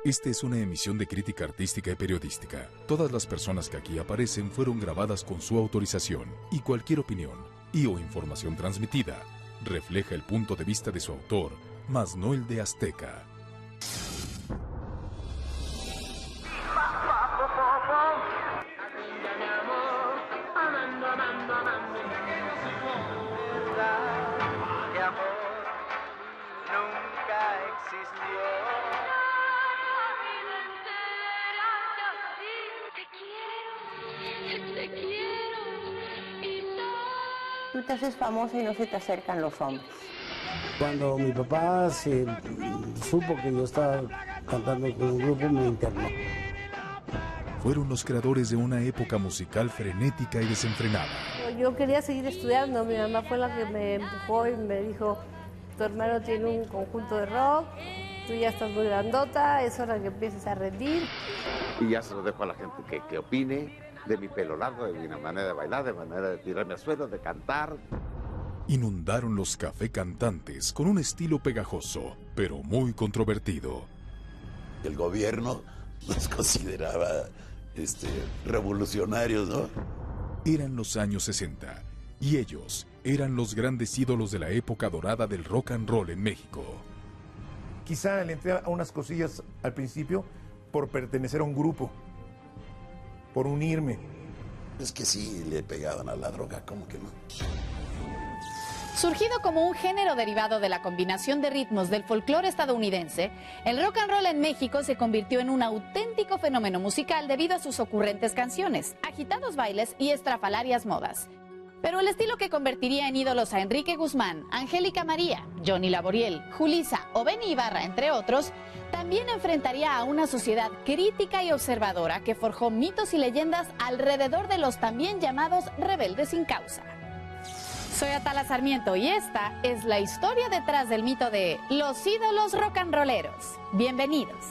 Esta es una emisión de crítica artística y periodística. Todas las personas que aquí aparecen fueron grabadas con su autorización y cualquier opinión y o información transmitida refleja el punto de vista de su autor, mas no el de Azteca. Tú te haces famosa y no se te acercan los hombres. Cuando mi papá se supo que yo estaba cantando con un grupo, me internó. Fueron los creadores de una época musical frenética y desenfrenada. Yo quería seguir estudiando, mi mamá fue la que me empujó y me dijo: tu hermano tiene un conjunto de rock, tú ya estás muy grandota, es hora que empieces a rendir. Y ya se lo dejo a la gente que opine de mi pelo largo, de mi manera de bailar, de manera de tirarme al suelo, de cantar. Inundaron los café cantantes con un estilo pegajoso, pero muy controvertido. El gobierno nos consideraba revolucionarios, ¿no? Eran los años 60 y ellos eran los grandes ídolos de la época dorada del rock and roll en México. Quizá le entré a unas cosillas al principio por pertenecer a un grupo, por unirme. Es que sí le pegaban a la droga, ¿cómo que no? Surgido como un género derivado de la combinación de ritmos del folclore estadounidense, el rock and roll en México se convirtió en un auténtico fenómeno musical debido a sus ocurrentes canciones, agitados bailes y estrafalarias modas. Pero el estilo que convertiría en ídolos a Enrique Guzmán, Angélica María, Johnny Laboriel, Julissa o Benny Ibarra, entre otros, también enfrentaría a una sociedad crítica y observadora que forjó mitos y leyendas alrededor de los también llamados rebeldes sin causa. Soy Atala Sarmiento y esta es la historia detrás del mito de los ídolos rock and rolleros. Bienvenidos.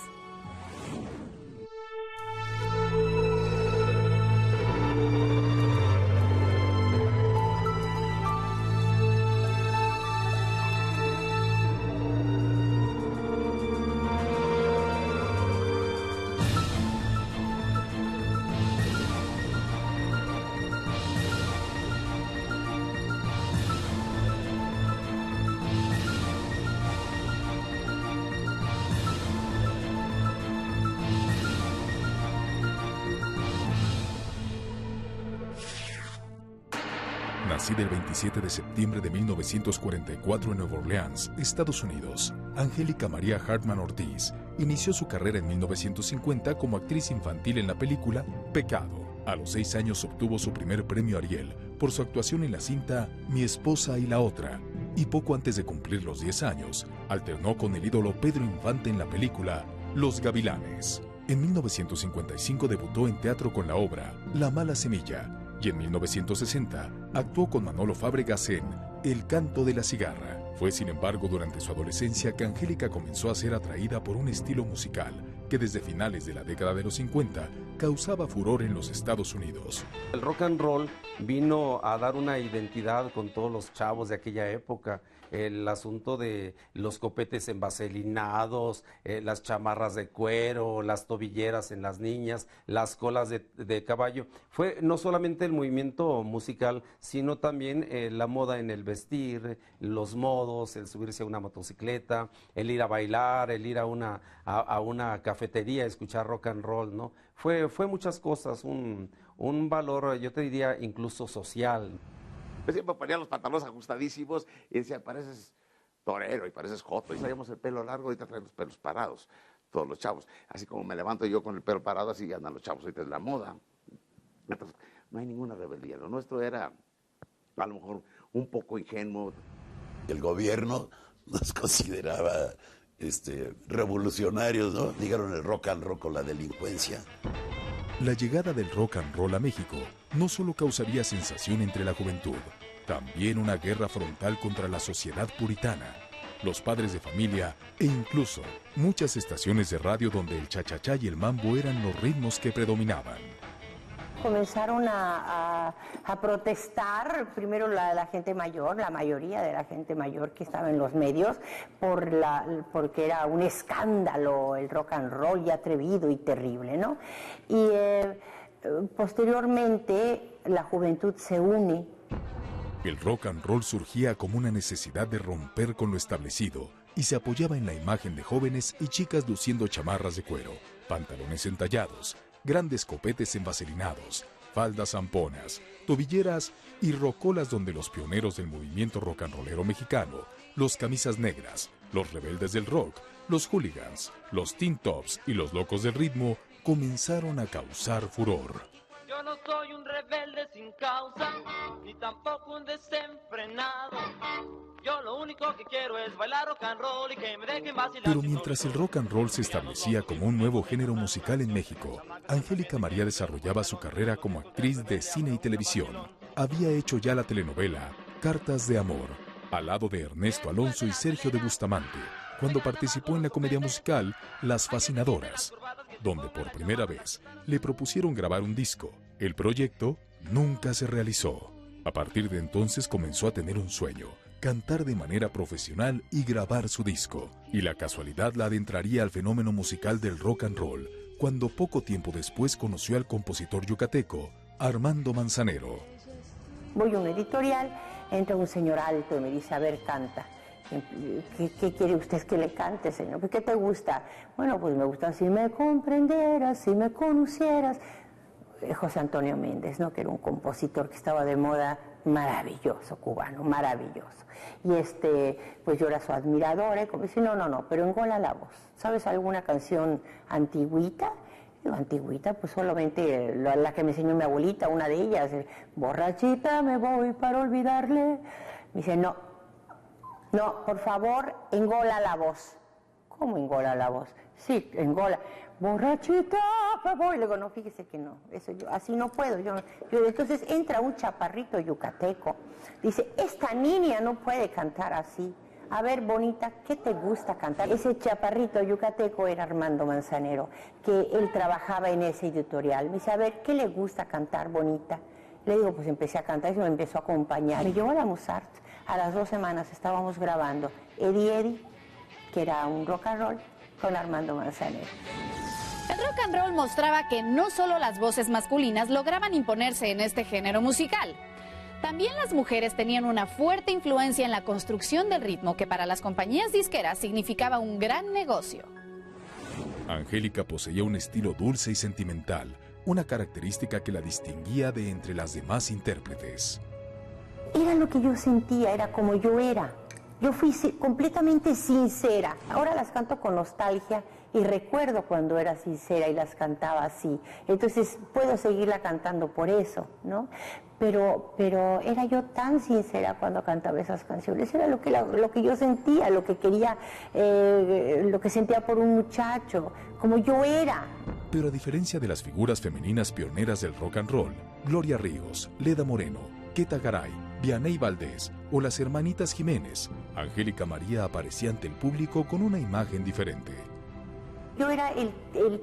Nacida el 27 de septiembre de 1944 en Nueva Orleans, Estados Unidos, Angélica María Hartman Ortiz inició su carrera en 1950 como actriz infantil en la película Pecado. A los 6 años obtuvo su primer premio Ariel por su actuación en la cinta Mi esposa y la otra, y poco antes de cumplir los 10 años, alternó con el ídolo Pedro Infante en la película Los Gavilanes. En 1955 debutó en teatro con la obra La mala semilla, y en 1960 actuó con Manolo Fábregas en El canto de la cigarra. Fue, sin embargo, durante su adolescencia que Angélica comenzó a ser atraída por un estilo musical que desde finales de la década de los 50 causaba furor en los Estados Unidos. El rock and roll vino a dar una identidad con todos los chavos de aquella época. El asunto de los copetes envaselinados, las chamarras de cuero, las tobilleras en las niñas, las colas de caballo. Fue no solamente el movimiento musical, sino también la moda en el vestir, los modos, el subirse a una motocicleta, el ir a bailar, el ir a una cafetería a escuchar rock and roll, ¿no? Fue muchas cosas, un valor, yo te diría, incluso social. Yo siempre ponía los pantalones ajustadísimos y decía: pareces torero y pareces joto. Y traíamos el pelo largo, ahorita traen los pelos parados, todos los chavos. Así como me levanto yo con el pelo parado, así andan los chavos, ahorita es la moda. Entonces, no hay ninguna rebeldía. Lo nuestro era, a lo mejor, un poco ingenuo. El gobierno nos consideraba revolucionarios, ¿no? Dijeron el rock and roll con la delincuencia. La llegada del rock and roll a México no solo causaría sensación entre la juventud, también una guerra frontal contra la sociedad puritana, los padres de familia e incluso muchas estaciones de radio donde el cha-cha-cha y el mambo eran los ritmos que predominaban. comenzaron a protestar, primero la gente mayor, la mayoría de la gente mayor que estaba en los medios, porque era un escándalo el rock and roll, y atrevido y terrible, ¿no? Y posteriormente la juventud se une. El rock and roll surgía como una necesidad de romper con lo establecido y se apoyaba en la imagen de jóvenes y chicas luciendo chamarras de cuero, pantalones entallados, grandes copetes envaselinados, faldas zamponas, tobilleras y rocolas, donde los pioneros del movimiento rock and rollero mexicano, los camisas negras, los rebeldes del rock, los hooligans, los teen tops y los locos del ritmo comenzaron a causar furor. Yo no soy un rebelde sin causa, ni tampoco un desenfrenado. Yo lo único que quiero es bailar rock and roll y que me dejen vacilar. Pero mientras el rock and roll se establecía como un nuevo género musical en México, Angélica María desarrollaba su carrera como actriz de cine y televisión. Había hecho ya la telenovela Cartas de Amor, al lado de Ernesto Alonso y Sergio de Bustamante, cuando participó en la comedia musical Las Fascinadoras, donde por primera vez le propusieron grabar un disco. El proyecto nunca se realizó. A partir de entonces comenzó a tener un sueño: cantar de manera profesional y grabar su disco. Y la casualidad la adentraría al fenómeno musical del rock and roll, cuando poco tiempo después conoció al compositor yucateco Armando Manzanero. Voy a un editorial, entra un señor alto y me dice: a ver, canta. ¿Qué quiere usted que le cante, señor? ¿Qué te gusta? Bueno, pues me gusta Si me comprendieras, si me conocieras. José Antonio Méndez, ¿no? Que era un compositor que estaba de moda, maravilloso, cubano, maravilloso. Y pues yo era su admiradora, y como dice, no, pero engola la voz. ¿Sabes alguna canción antigüita? Digo, antigüita, pues solamente la que me enseñó mi abuelita, una de ellas, borrachita me voy para olvidarle. Me dice, no, por favor, engola la voz. ¿Cómo engola la voz? Sí, engola. Borrachita me voy. Le digo, no, fíjese que no, eso yo, así no puedo. Entonces entra un chaparrito yucateco, dice, esta niña no puede cantar así. A ver, bonita, ¿qué te gusta cantar? Ese chaparrito yucateco era Armando Manzanero, que él trabajaba en ese editorial. Me dice, a ver, ¿qué le gusta cantar, bonita? Le digo, pues empecé a cantar y me empezó a acompañar. Me llevó a la Mozart. A las 2 semanas estábamos grabando Eddie, que era un rock and roll, con Armando Manzanero. El rock and roll mostraba que no solo las voces masculinas lograban imponerse en este género musical. También las mujeres tenían una fuerte influencia en la construcción del ritmo, que para las compañías disqueras significaba un gran negocio. Angélica poseía un estilo dulce y sentimental, una característica que la distinguía de entre las demás intérpretes. Era lo que yo sentía, era como yo era. Yo fui completamente sincera. Ahora las canto con nostalgia y recuerdo cuando era sincera y las cantaba así. Entonces puedo seguirla cantando por eso, ¿no? Pero era yo tan sincera cuando cantaba esas canciones. Era lo que yo sentía, lo que quería, lo que sentía por un muchacho, como yo era. Pero a diferencia de las figuras femeninas pioneras del rock and roll, Gloria Ríos, Leda Moreno, Queta Garay, Vianey Valdés o las hermanitas Jiménez, Angélica María aparecía ante el público con una imagen diferente. Yo era el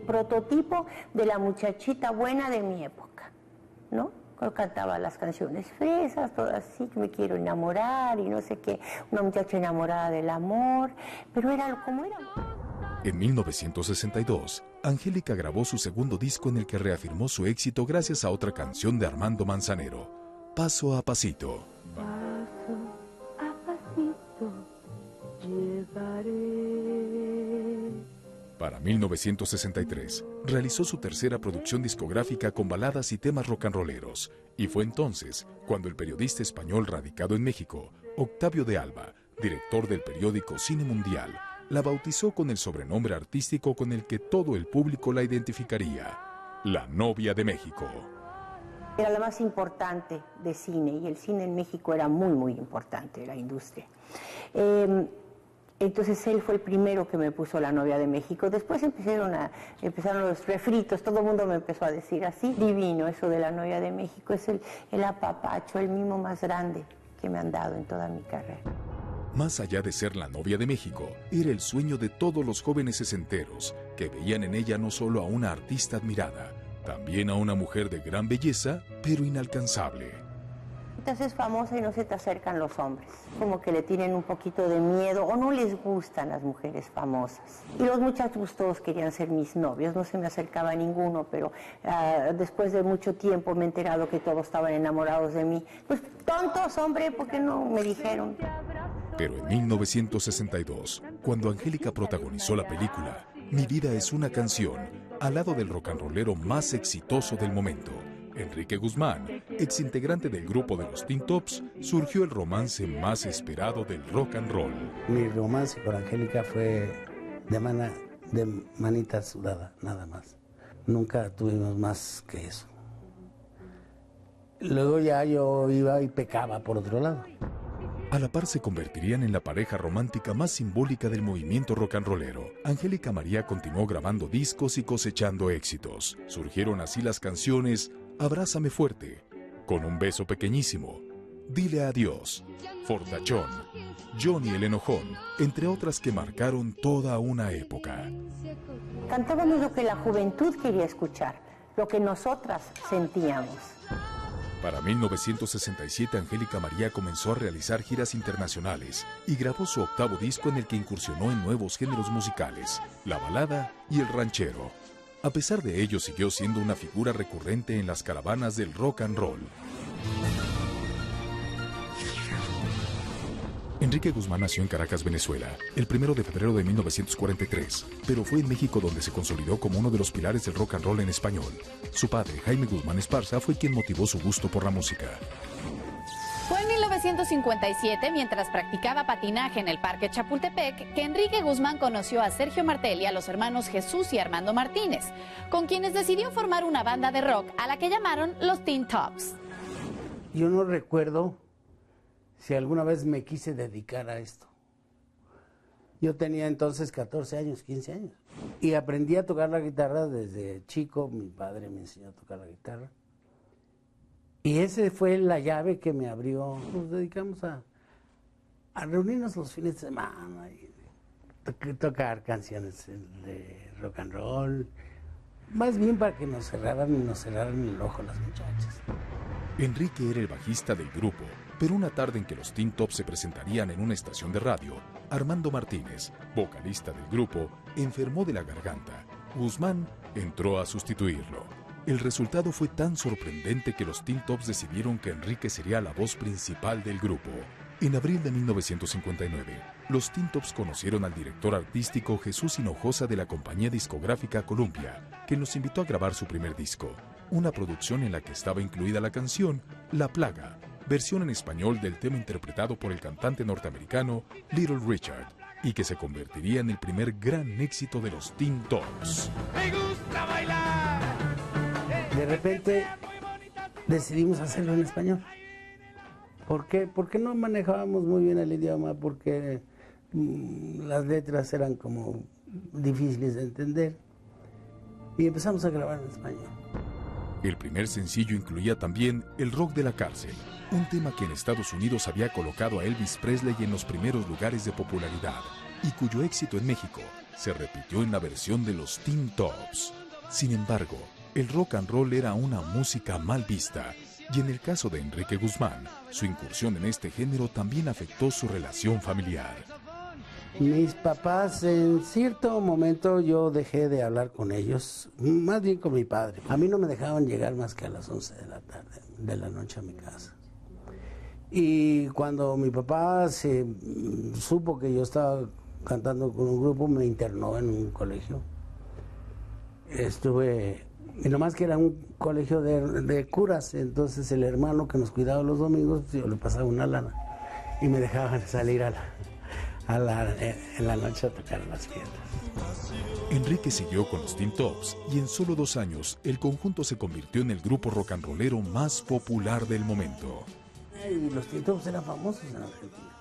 prototipo de la muchachita buena de mi época, ¿no? Yo cantaba las canciones fresas, todas así, que me quiero enamorar y no sé qué, una muchacha enamorada del amor, pero era como era. En 1962, Angélica grabó su segundo disco, en el que reafirmó su éxito gracias a otra canción de Armando Manzanero, Paso a Pasito. Paso a pasito llevaré. Para 1963, realizó su tercera producción discográfica con baladas y temas rock and rolleros, y fue entonces cuando el periodista español radicado en México, Octavio de Alba, director del periódico Cine Mundial, la bautizó con el sobrenombre artístico con el que todo el público la identificaría, la novia de México. Era la más importante de cine, y el cine en México era muy, muy importante, la industria. Entonces él fue el primero que me puso la novia de México. Después empezaron los refritos, todo el mundo me empezó a decir así. Divino eso de la novia de México, es el apapacho, el mimo más grande que me han dado en toda mi carrera. Más allá de ser la novia de México, era el sueño de todos los jóvenes sesenteros, que veían en ella no solo a una artista admirada, También a una mujer de gran belleza, pero inalcanzable. Entonces es famosa y no se te acercan los hombres, como que le tienen un poquito de miedo o no les gustan las mujeres famosas. Y los muchachos todos querían ser mis novios, no se me acercaba ninguno, pero después de mucho tiempo me he enterado que todos estaban enamorados de mí. Pues tontos, hombre, ¿por qué no me dijeron? Pero en 1962, cuando Angélica protagonizó la película Mi vida es una canción, al lado del rock and rollero más exitoso del momento, Enrique Guzmán, exintegrante del grupo de los Teen Tops, surgió el romance más esperado del rock and roll. Mi romance con Angélica fue de manita sudada, nada más. Nunca tuvimos más que eso. Luego ya yo iba y pecaba por otro lado. A la par se convertirían en la pareja romántica más simbólica del movimiento rock and rollero. Angélica María continuó grabando discos y cosechando éxitos. Surgieron así las canciones Abrázame fuerte, Con un beso pequeñísimo, Dile adiós, Fortachón, Johnny el enojón, entre otras que marcaron toda una época. Cantábamos lo que la juventud quería escuchar, lo que nosotras sentíamos. Para 1967, Angélica María comenzó a realizar giras internacionales y grabó su octavo disco en el que incursionó en nuevos géneros musicales, la balada y el ranchero. A pesar de ello, siguió siendo una figura recurrente en las caravanas del rock and roll. Enrique Guzmán nació en Caracas, Venezuela, el 1 de febrero de 1943, pero fue en México donde se consolidó como uno de los pilares del rock and roll en español. Su padre, Jaime Guzmán Esparza, fue quien motivó su gusto por la música. Fue en 1957, mientras practicaba patinaje en el Parque Chapultepec, que Enrique Guzmán conoció a Sergio Martel y a los hermanos Jesús y Armando Martínez, con quienes decidió formar una banda de rock a la que llamaron los Teen Tops. Yo no recuerdo si alguna vez me quise dedicar a esto. Yo tenía entonces 14 años, 15 años. Y aprendí a tocar la guitarra desde chico. Mi padre me enseñó a tocar la guitarra. Y ese fue la llave que me abrió. Nos dedicamos a reunirnos los fines de semana y tocar canciones de rock and roll. Más bien para que nos cerraran el ojo las muchachas. Enrique era el bajista del grupo, pero una tarde en que los Teen Tops se presentarían en una estación de radio, Armando Martínez, vocalista del grupo, enfermó de la garganta. Guzmán entró a sustituirlo. El resultado fue tan sorprendente que los Teen Tops decidieron que Enrique sería la voz principal del grupo. En abril de 1959, los Teen Tops conocieron al director artístico Jesús Hinojosa de la compañía discográfica Columbia, quien los invitó a grabar su primer disco, una producción en la que estaba incluida la canción La Plaga, versión en español del tema interpretado por el cantante norteamericano Little Richard, y que se convertiría en el primer gran éxito de los Teen Tops. Me gusta bailar. De repente decidimos hacerlo en español. ¿Por qué? Porque no manejábamos muy bien el idioma, porque las letras eran como difíciles de entender. Y empezamos a grabar en español. El primer sencillo incluía también El rock de la cárcel, un tema que en Estados Unidos había colocado a Elvis Presley en los primeros lugares de popularidad y cuyo éxito en México se repitió en la versión de los Teen Tops. Sin embargo, el rock and roll era una música mal vista y en el caso de Enrique Guzmán, su incursión en este género también afectó su relación familiar. Mis papás, en cierto momento yo dejé de hablar con ellos, más bien con mi padre. A mí no me dejaban llegar más que a las 11 de la tarde, de la noche a mi casa. Y cuando mi papá se supo que yo estaba cantando con un grupo, me internó en un colegio. Y nomás que era un colegio de curas, entonces el hermano que nos cuidaba los domingos, pues yo le pasaba una lana y me dejaban salir en la noche a tocar las fiestas. Enrique siguió con los Teen Tops y en solo 2 años el conjunto se convirtió en el grupo rock and rollero más popular del momento. Y los Teen Tops eran famosos en Argentina.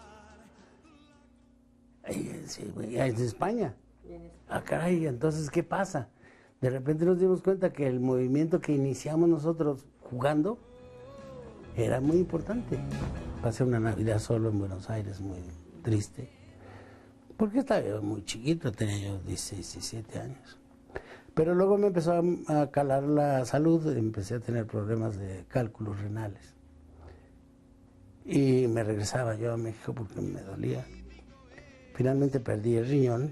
En España. Ah, caray, entonces, ¿qué pasa? De repente nos dimos cuenta que el movimiento que iniciamos nosotros jugando era muy importante. Pasé una Navidad solo en Buenos Aires, muy triste, porque estaba muy chiquito, tenía yo 16, 17 años. Pero luego me empezó a calar la salud, empecé a tener problemas de cálculos renales. Y me regresaba yo a México porque me dolía. Finalmente perdí el riñón.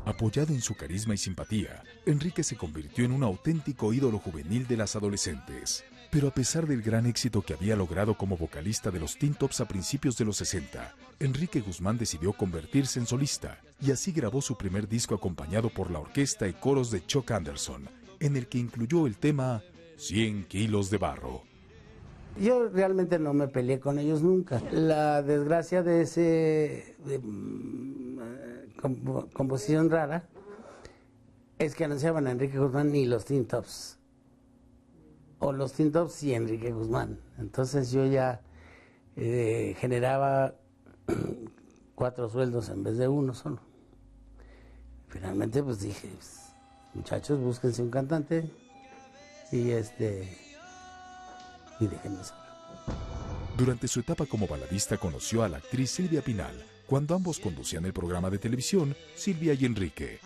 Apoyado en su carisma y simpatía, Enrique se convirtió en un auténtico ídolo juvenil de las adolescentes. Pero a pesar del gran éxito que había logrado como vocalista de los Teen Tops a principios de los 60, Enrique Guzmán decidió convertirse en solista y así grabó su primer disco acompañado por la orquesta y coros de Chuck Anderson, en el que incluyó el tema 100 kilos de barro. Yo realmente no me peleé con ellos nunca. La desgracia de ese composición rara es que anunciaban a Enrique Guzmán y los Teen Tops. O los Teen Tops y Enrique Guzmán. Entonces yo ya generaba 4 sueldos en vez de uno solo. Finalmente pues dije, muchachos, búsquense un cantante y déjenme solo. Durante su etapa como baladista conoció a la actriz Silvia Pinal, cuando ambos conducían el programa de televisión Silvia y Enrique.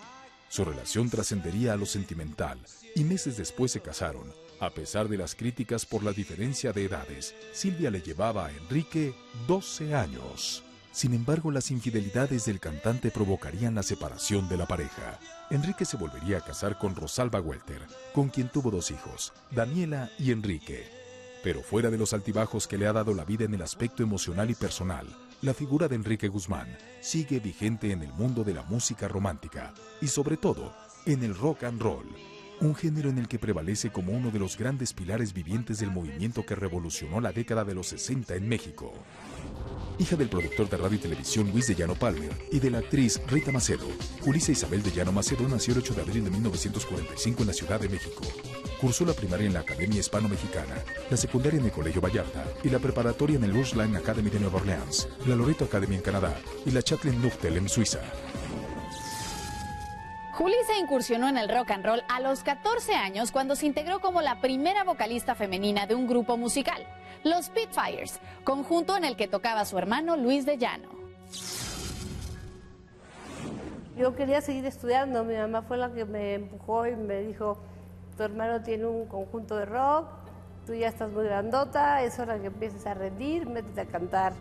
Su relación trascendería a lo sentimental y meses después se casaron. A pesar de las críticas por la diferencia de edades, Silvia le llevaba a Enrique 12 años. Sin embargo, las infidelidades del cantante provocarían la separación de la pareja. Enrique se volvería a casar con Rosalba Welter, con quien tuvo 2 hijos, Daniela y Enrique. Pero fuera de los altibajos que le ha dado la vida en el aspecto emocional y personal, la figura de Enrique Guzmán sigue vigente en el mundo de la música romántica y sobre todo en el rock and roll, un género en el que prevalece como uno de los grandes pilares vivientes del movimiento que revolucionó la década de los 60 en México. Hija del productor de radio y televisión Luis de Llano Palmer y de la actriz Rita Macedo, Julissa Isabel de Llano Macedo nació el 8 de abril de 1945 en la Ciudad de México. Cursó la primaria en la Academia Hispano-Mexicana, la secundaria en el Colegio Vallarta y la preparatoria en el Ursuline Academy de Nueva Orleans, la Loreto Academy en Canadá y la Chatham Nuchtel en Suiza. Julissa incursionó en el rock and roll a los 14 años cuando se integró como la primera vocalista femenina de un grupo musical, los Spitfires, conjunto en el que tocaba su hermano Luis de Llano. Yo quería seguir estudiando, mi mamá fue la que me empujó y me dijo, tu hermano tiene un conjunto de rock, tú ya estás muy grandota, es hora que empieces a rendir, métete a cantar.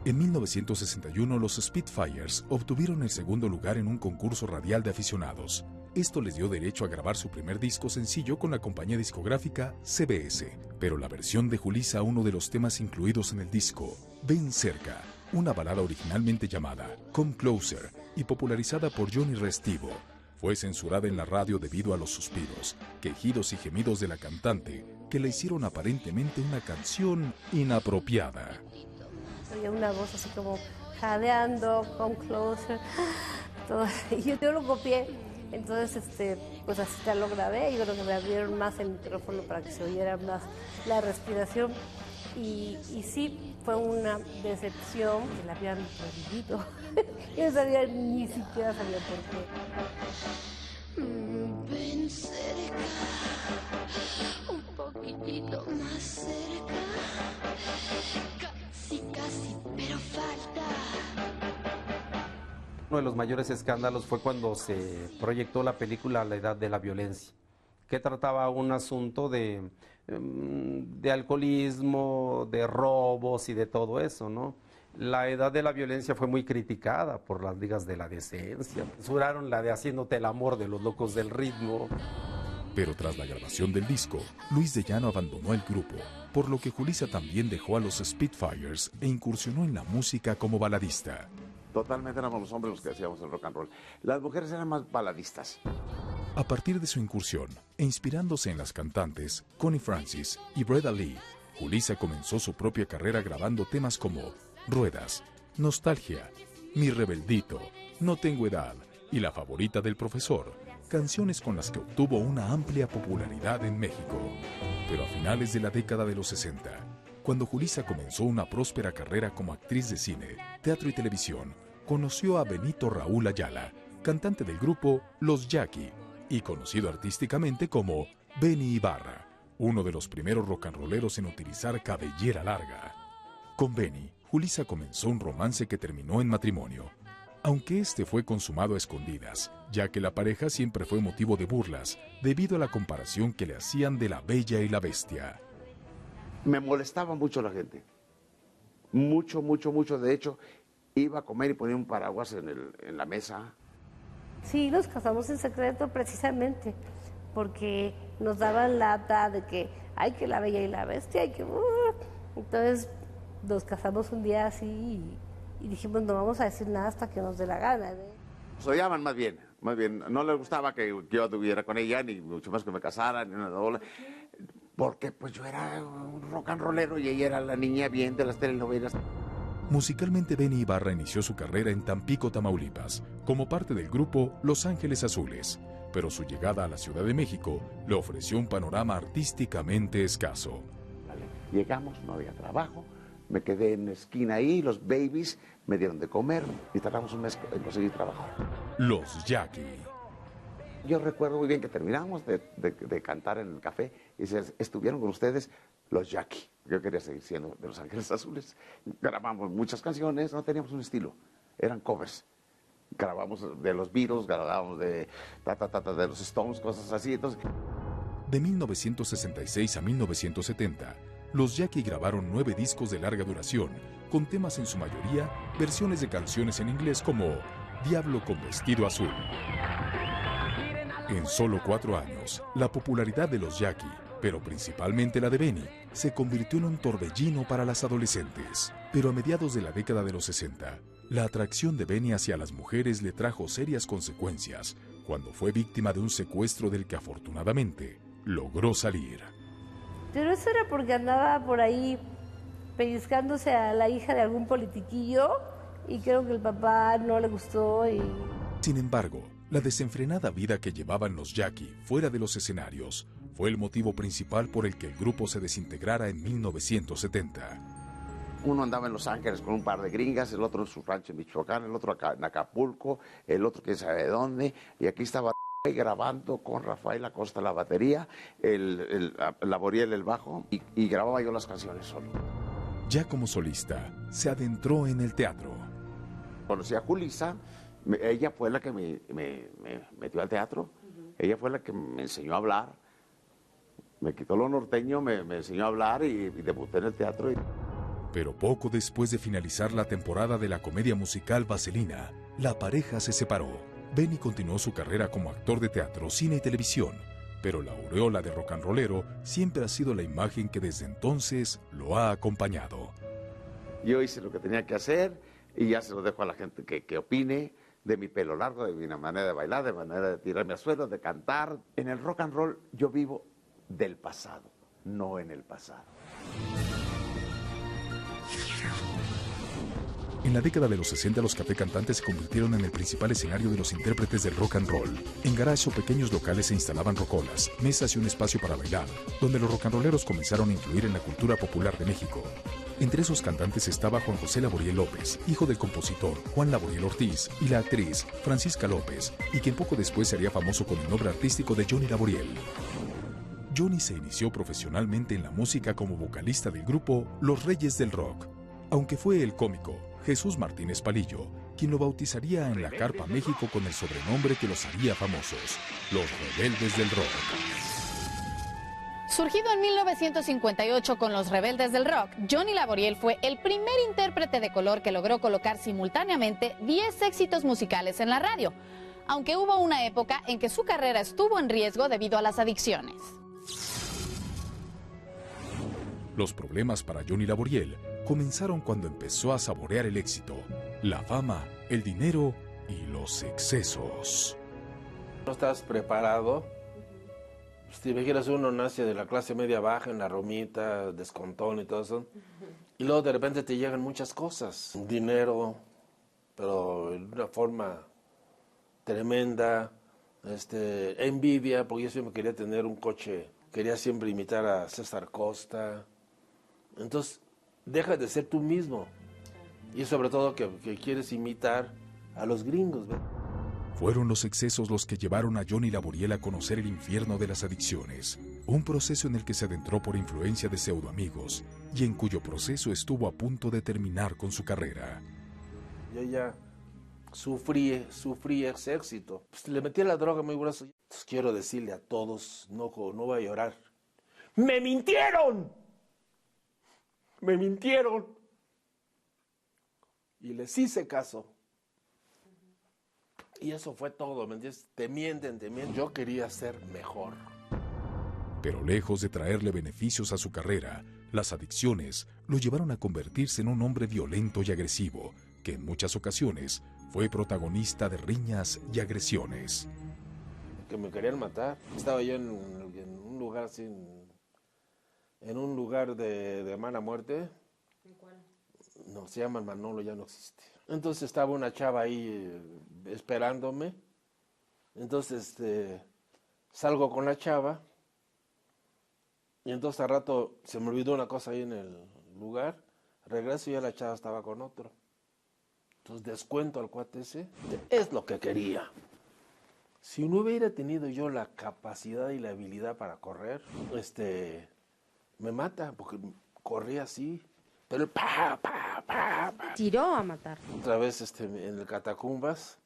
En 1961, los Spitfires obtuvieron el segundo lugar en un concurso radial de aficionados. Esto les dio derecho a grabar su primer disco sencillo con la compañía discográfica CBS. Pero la versión de Julissa, uno de los temas incluidos en el disco, Ven Cerca, una balada originalmente llamada Come Closer y popularizada por Johnny Restivo, fue censurada en la radio debido a los suspiros, quejidos y gemidos de la cantante que le hicieron aparentemente una canción inapropiada. Oía una voz así como jadeando, come closer, todo. Y yo lo copié, entonces pues así ya lo grabé, yo creo que me abrieron más el micrófono para que se oyera más la respiración y sí, fue una decepción que la habían prohibido. Yo sabía, ni siquiera sabía por qué. Ven cerca, un poquitito más cerca. Casi, pero falta. Uno de los mayores escándalos fue cuando se proyectó la película La Edad de la Violencia, que trataba un asunto de alcoholismo, de robos y de todo eso, ¿no? La Edad de la Violencia fue muy criticada por las ligas de la decencia. Censuraron la de Haciéndote el amor de los Locos del Ritmo. Pero tras la grabación del disco, Luis de Llano abandonó el grupo, por lo que Julissa también dejó a los Spitfires e incursionó en la música como baladista. Totalmente éramos los hombres los que hacíamos el rock and roll. Las mujeres eran más baladistas. A partir de su incursión, e inspirándose en las cantantes Connie Francis y Breda Lee, Julissa comenzó su propia carrera grabando temas como Ruedas, Nostalgia, Mi Rebeldito, No Tengo Edad y La Favorita del Profesor, canciones con las que obtuvo una amplia popularidad en México. Pero a finales de la década de los 60, cuando Julissa comenzó una próspera carrera como actriz de cine, teatro y televisión, conoció a Benito Raúl Ayala, cantante del grupo Los Jackie, y conocido artísticamente como Benny Ibarra, uno de los primeros rock and rolleros en utilizar cabellera larga. Con Benny, Julissa comenzó un romance que terminó en matrimonio. aunque este fue consumado a escondidas, ya que la pareja siempre fue motivo de burlas debido a la comparación que le hacían de La Bella y la Bestia. Me molestaba mucho la gente. Mucho, mucho, mucho. De hecho, iba a comer y ponía un paraguas en la mesa. Sí, nos casamos en secreto precisamente porque nos daban lata de que hay que La Bella y la Bestia, hay que... Entonces nos casamos un día así y dijimos no vamos a decir nada hasta que nos dé la gana. Se odiaban más bien. No les gustaba que yo anduviera con ella, ni mucho más que me casara, ni una doble. Porque pues yo era un rock and rollero y ella era la niña bien de las telenovelas. Musicalmente, Benny Ibarra inició su carrera en Tampico, Tamaulipas, como parte del grupo Los Ángeles Azules, pero su llegada a la Ciudad de México le ofreció un panorama artísticamente escaso. Llegamos, no había trabajo, me quedé en la esquina ahí, los babies me dieron de comer y tardamos un mes en conseguir trabajo. Los Jackie. Yo recuerdo muy bien que terminamos de cantar en el café y estuvieron con ustedes los Jackie. Yo quería seguir siendo de Los Ángeles Azules. Grabamos muchas canciones, no teníamos un estilo, eran covers. Grabamos de los Beatles, grabábamos de los Stones, cosas así. Entonces... De 1966 a 1970, los Jackie grabaron 9 discos de larga duración, con temas en su mayoría versiones de canciones en inglés como Diablo con vestido azul. En solo 4 años, la popularidad de los Jackie, pero principalmente la de Benny, se convirtió en un torbellino para las adolescentes. Pero a mediados de la década de los 60, la atracción de Benny hacia las mujeres le trajo serias consecuencias cuando fue víctima de un secuestro del que afortunadamente logró salir. Pero eso era porque andaba por ahí pellizcándose a la hija de algún politiquillo y creo que el papá no le gustó y... Sin embargo, la desenfrenada vida que llevaban los Jackie fuera de los escenarios fue el motivo principal por el que el grupo se desintegrara en 1970. Uno andaba en Los Ángeles con un par de gringas, el otro en su rancho en Michoacán, el otro acá en Acapulco, el otro quién sabe dónde, y aquí estaba grabando con Rafael Acosta la batería, Laboriel el bajo, y grababa yo las canciones solo. Ya como solista, se adentró en el teatro. Conocí a Julissa, ella fue la que me metió al teatro, ella fue la que me enseñó a hablar, me quitó lo norteño, me enseñó a hablar y debuté en el teatro. Pero poco después de finalizar la temporada de la comedia musical Vaselina, la pareja se separó. Benny continuó su carrera como actor de teatro, cine y televisión, pero la aureola de rock and rollero siempre ha sido la imagen que desde entonces lo ha acompañado. Yo hice lo que tenía que hacer y ya se lo dejo a la gente que opine de mi pelo largo, de mi manera de bailar, de manera de tirarme a suelo, de cantar. En el rock and roll yo vivo del pasado, no en el pasado. En la década de los 60, los café cantantes se convirtieron en el principal escenario de los intérpretes del rock and roll. En garajes o pequeños locales se instalaban rocolas, mesas y un espacio para bailar, donde los rock and rolleros comenzaron a influir en la cultura popular de México. Entre esos cantantes estaba Juan José Laboriel López, hijo del compositor Juan Laboriel Ortiz, y la actriz Francisca López, y quien poco después sería famoso con el nombre artístico de Johnny Laboriel. Johnny se inició profesionalmente en la música como vocalista del grupo Los Reyes del Rock, aunque fue el cómico Jesús Martínez Palillo quien lo bautizaría en la Carpa México con el sobrenombre que los haría famosos, Los Rebeldes del Rock. Surgido en 1958 con Los Rebeldes del Rock, Johnny Laboriel fue el primer intérprete de color que logró colocar simultáneamente 10 éxitos musicales en la radio, aunque hubo una época en que su carrera estuvo en riesgo debido a las adicciones. Los problemas para Johnny Laboriel comenzaron cuando empezó a saborear el éxito, la fama, el dinero y los excesos. No estás preparado. Si imaginas, uno nace de la clase media baja, en la romita, descontón y todo eso, y luego de repente te llegan muchas cosas, dinero, pero de una forma tremenda, envidia, porque yo siempre quería tener un coche, quería siempre imitar a César Costa. Entonces, dejas de ser tú mismo. Y sobre todo que quieres imitar a los gringos, ¿ves? Fueron los excesos los que llevaron a Johnny Laboriel a conocer el infierno de las adicciones, un proceso en el que se adentró por influencia de pseudoamigos y en cuyo proceso estuvo a punto de terminar con su carrera. Yo ya sufrí ese éxito. Pues le metí la droga muy grueso. Entonces quiero decirle a todos, no voy a llorar. ¡Me mintieron! ¡Me mintieron! Y les hice caso. Y eso fue todo, ¿me entiendes? Te mienten. Yo quería ser mejor. Pero lejos de traerle beneficios a su carrera, las adicciones lo llevaron a convertirse en un hombre violento y agresivo, que en muchas ocasiones fue protagonista de riñas y agresiones. Que me querían matar. Estaba yo en un lugar así, en un lugar de mala muerte. ¿En cuál? No, se llama Manolo, ya no existe. Entonces estaba una chava ahí esperándome. Entonces salgo con la chava. Y entonces al rato se me olvidó una cosa ahí en el lugar. Regreso y ya la chava estaba con otro. Entonces descuento al cuate ese. Es lo que quería. Si no hubiera tenido yo la capacidad y la habilidad para correr, me mata, porque corría así. Pero el tiró a matar. Otra vez en el Catacumbas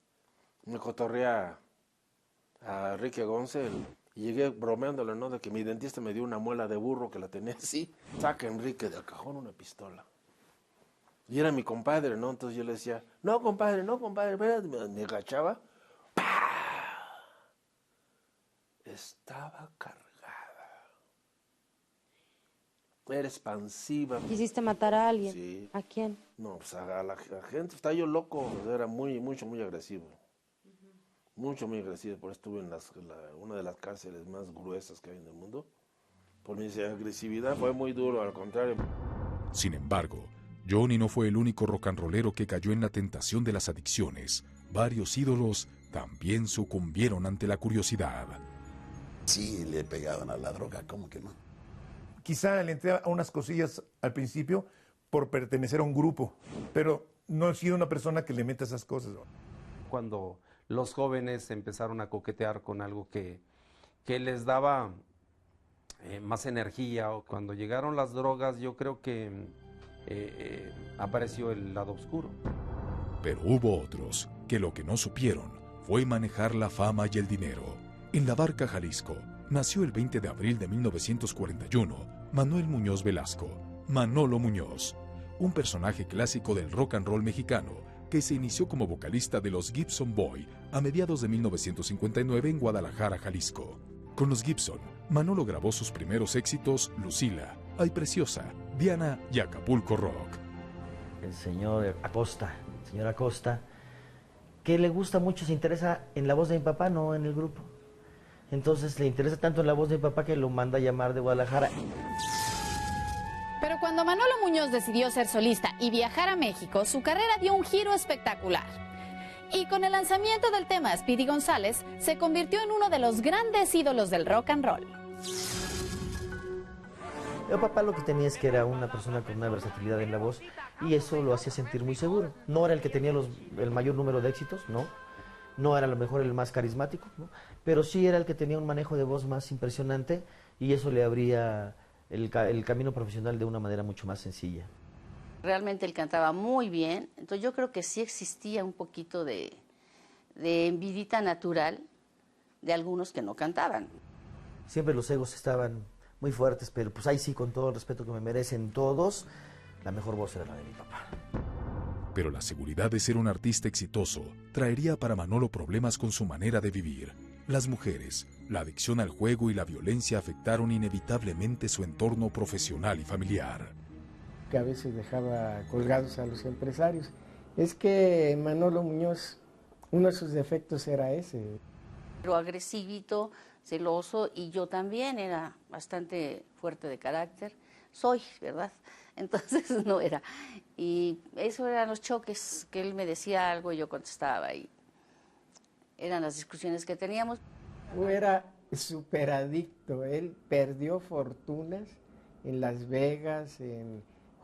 me cotorré a Enrique Gonce y llegué bromeándole, ¿no? De que mi dentista me dio una muela de burro que la tenía así. Saca Enrique del cajón una pistola. Y era mi compadre, ¿no? Entonces yo le decía, no, compadre, espérate. Me agachaba. ¡Pah! Estaba cargada. Era expansiva. ¿Quisiste matar a alguien? Sí. ¿A quién? No, pues a la gente, estaba yo loco, era muy agresivo. Muy agresivo, por eso estuve en una de las cárceles más gruesas que hay en el mundo. Por mi agresividad fue muy duro, al contrario. Sin embargo, Johnny no fue el único rock and rollero que cayó en la tentación de las adicciones. Varios ídolos también sucumbieron ante la curiosidad. Sí, le pegaban a la droga, ¿cómo que no? Quizá le entré a unas cosillas al principio por pertenecer a un grupo, pero no he sido una persona que le meta esas cosas. Cuando los jóvenes empezaron a coquetear con algo que les daba más energía, o cuando llegaron las drogas, yo creo que apareció el lado oscuro. Pero hubo otros que lo que no supieron fue manejar la fama y el dinero. En La Barca, Jalisco, nació el 20 de abril de 1941 Manuel Muñoz Velasco, Manolo Muñoz, un personaje clásico del rock and roll mexicano que se inició como vocalista de los Gibson Boy a mediados de 1959 en Guadalajara, Jalisco. Con los Gibson, Manolo grabó sus primeros éxitos Lucila, Ay Preciosa, Diana y Acapulco Rock. El señor Acosta, que le gusta mucho, se interesa en la voz de mi papá, no en el grupo. Entonces le interesa tanto en la voz de mi papá que lo manda a llamar de Guadalajara. Pero cuando Manolo Muñoz decidió ser solista y viajar a México, su carrera dio un giro espectacular. Y con el lanzamiento del tema Speedy González, se convirtió en uno de los grandes ídolos del rock and roll. Mi papá lo que tenía es que era una persona con una versatilidad en la voz y eso lo hacía sentir muy seguro. No era el que tenía el mayor número de éxitos, no era a lo mejor el más carismático, ¿no? Pero sí era el que tenía un manejo de voz más impresionante y eso le abría el camino profesional de una manera mucho más sencilla. Realmente él cantaba muy bien, entonces yo creo que sí existía un poquito de envidita natural de algunos que no cantaban. Siempre los egos estaban muy fuertes, pero pues ahí sí, con todo el respeto que me merecen todos, la mejor voz era la de mi papá. Pero la seguridad de ser un artista exitoso traería para Manolo problemas con su manera de vivir. Las mujeres, la adicción al juego y la violencia afectaron inevitablemente su entorno profesional y familiar. Que a veces dejaba colgados a los empresarios. Es que Manolo Muñoz, uno de sus defectos era ese. Pero agresivito, celoso, y yo también era bastante fuerte de carácter. Soy, ¿verdad? Entonces no era. Y eso eran los choques, que él me decía algo y yo contestaba. Y eran las discusiones que teníamos. Era súper adicto. Él perdió fortunas en Las Vegas,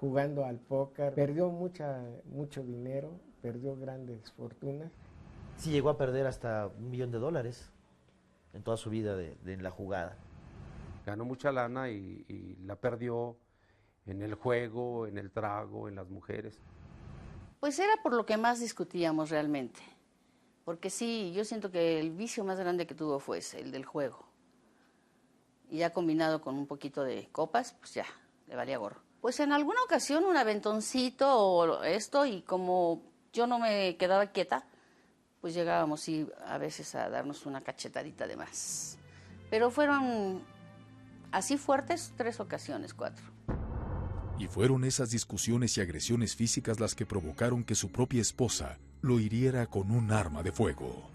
jugando al póker. Perdió mucho dinero, perdió grandes fortunas. Sí, llegó a perder hasta $1 millón en toda su vida en la jugada. Ganó mucha lana y la perdió en el juego, en el trago, en las mujeres. Pues era por lo que más discutíamos realmente. porque sí, yo siento que el vicio más grande que tuvo fue ese, el del juego. Y ya combinado con un poquito de copas, pues ya, le valía gorro. Pues en alguna ocasión un aventoncito o esto, y como yo no me quedaba quieta, pues llegábamos sí, a veces a darnos una cachetadita de más. Pero fueron así fuertes 3 ocasiones, 4. Y fueron esas discusiones y agresiones físicas las que provocaron que su propia esposa lo hiriera con un arma de fuego.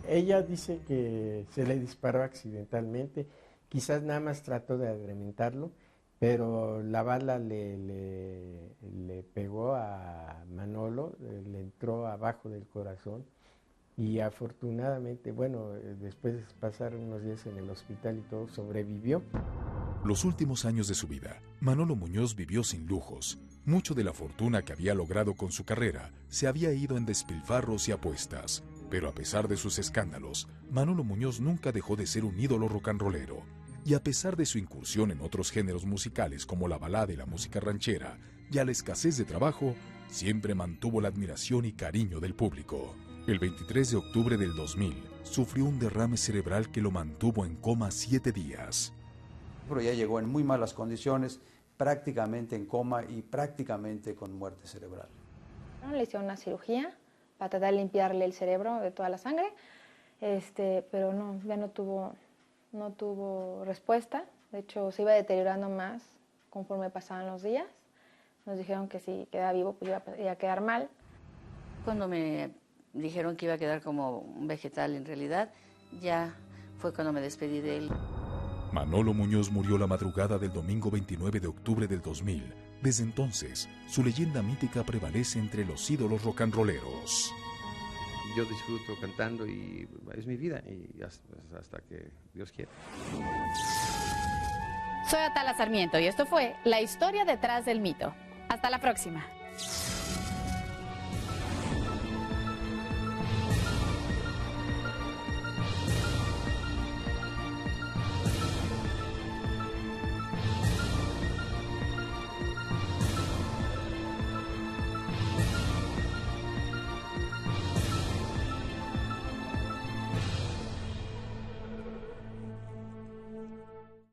Ella dice que se le disparó accidentalmente, quizás nada más trató de agrementarlo, pero la bala le pegó a Manolo, le entró abajo del corazón y afortunadamente, bueno, después de pasar unos días en el hospital y todo, sobrevivió. Los últimos años de su vida, Manolo Muñoz vivió sin lujos. Mucho de la fortuna que había logrado con su carrera se había ido en despilfarros y apuestas. Pero a pesar de sus escándalos, Manolo Muñoz nunca dejó de ser un ídolo rock and rollero. Y a pesar de su incursión en otros géneros musicales como la balada y la música ranchera, y a la escasez de trabajo, siempre mantuvo la admiración y cariño del público. El 23 de octubre del 2000, sufrió un derrame cerebral que lo mantuvo en coma 7 días. Pero ya llegó en muy malas condiciones, prácticamente en coma y prácticamente con muerte cerebral. Le hicieron una cirugía para tratar de limpiarle el cerebro de toda la sangre, pero no, ya no tuvo respuesta. De hecho, se iba deteriorando más conforme pasaban los días. Nos dijeron que si quedaba vivo, pues iba a quedar mal. Cuando me dijeron que iba a quedar como un vegetal en realidad, ya fue cuando me despedí de él. Manolo Muñoz murió la madrugada del domingo 29 de octubre del 2000. Desde entonces, su leyenda mítica prevalece entre los ídolos rock and rolleros. Yo disfruto cantando y es mi vida y hasta que Dios quiera. Soy Atala Sarmiento y esto fue La historia detrás del mito. Hasta la próxima.